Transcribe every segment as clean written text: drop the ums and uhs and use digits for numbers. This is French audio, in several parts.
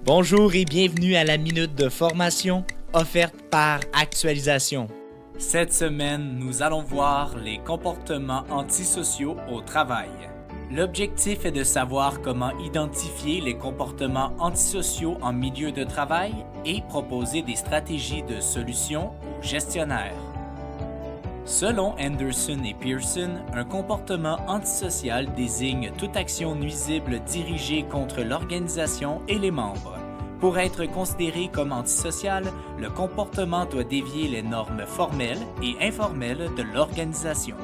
Bonjour et bienvenue à la Minute de formation offerte par Actualisation. Cette semaine, nous allons voir les comportements antisociaux au travail. L'objectif est de savoir comment identifier les comportements antisociaux en milieu de travail et proposer des stratégies de solutions aux gestionnaires. Selon Anderson et Pearson, un comportement antisocial désigne toute action nuisible dirigée contre l'organisation et les membres. Pour être considéré comme antisocial, le comportement doit dévier les normes formelles et informelles de l'organisation.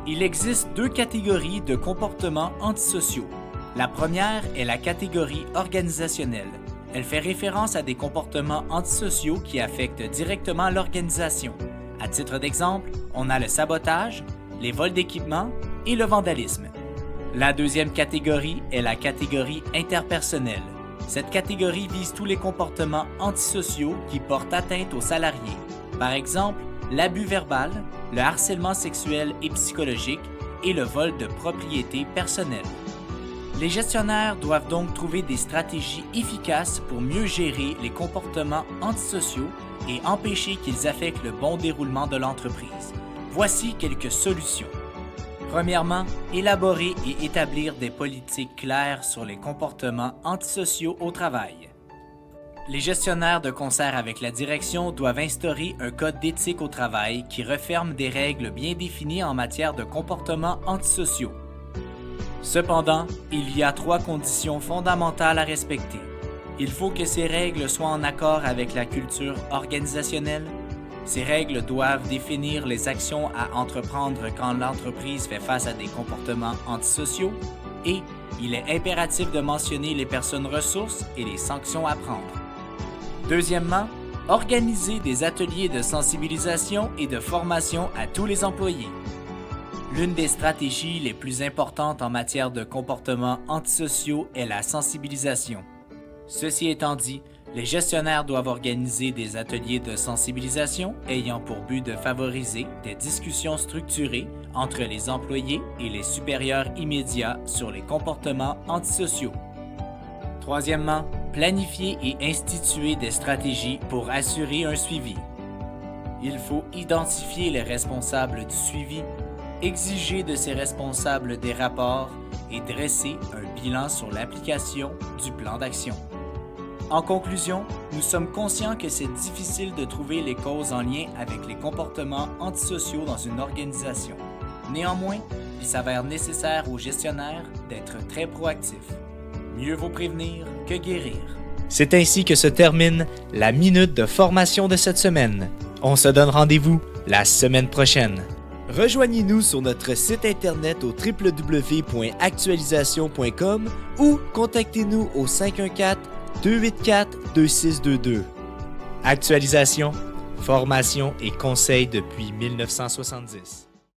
Il existe deux catégories de comportements antisociaux. La première est la catégorie organisationnelle. Elle fait référence à des comportements antisociaux qui affectent directement l'organisation. À titre d'exemple, on a le sabotage, les vols d'équipement et le vandalisme. La deuxième catégorie est la catégorie interpersonnelle. Cette catégorie vise tous les comportements antisociaux qui portent atteinte aux salariés. Par exemple, l'abus verbal, le harcèlement sexuel et psychologique et le vol de propriété personnelle. Les gestionnaires doivent donc trouver des stratégies efficaces pour mieux gérer les comportements antisociaux et empêcher qu'ils affectent le bon déroulement de l'entreprise. Voici quelques solutions. Premièrement, élaborer et établir des politiques claires sur les comportements antisociaux au travail. Les gestionnaires, de concert avec la direction, doivent instaurer un code d'éthique au travail qui referme des règles bien définies en matière de comportements antisociaux. Cependant, il y a 3 conditions fondamentales à respecter. Il faut que ces règles soient en accord avec la culture organisationnelle. Ces règles doivent définir les actions à entreprendre quand l'entreprise fait face à des comportements antisociaux et il est impératif de mentionner les personnes ressources et les sanctions à prendre. Deuxièmement, organiser des ateliers de sensibilisation et de formation à tous les employés. L'une des stratégies les plus importantes en matière de comportements antisociaux est la sensibilisation. Ceci étant dit, les gestionnaires doivent organiser des ateliers de sensibilisation ayant pour but de favoriser des discussions structurées entre les employés et les supérieurs immédiats sur les comportements antisociaux. Troisièmement, planifier et instituer des stratégies pour assurer un suivi. Il faut identifier les responsables du suivi, exiger de ces responsables des rapports et dresser un bilan sur l'application du plan d'action. En conclusion, nous sommes conscients que c'est difficile de trouver les causes en lien avec les comportements antisociaux dans une organisation. Néanmoins, il s'avère nécessaire aux gestionnaires d'être très proactifs. Mieux vaut prévenir que guérir. C'est ainsi que se termine la Minute de formation de cette semaine. On se donne rendez-vous la semaine prochaine. Rejoignez-nous sur notre site internet au www.actualisation.com ou contactez-nous au 514-284-2622. Actualisation, formation et conseils depuis 1970.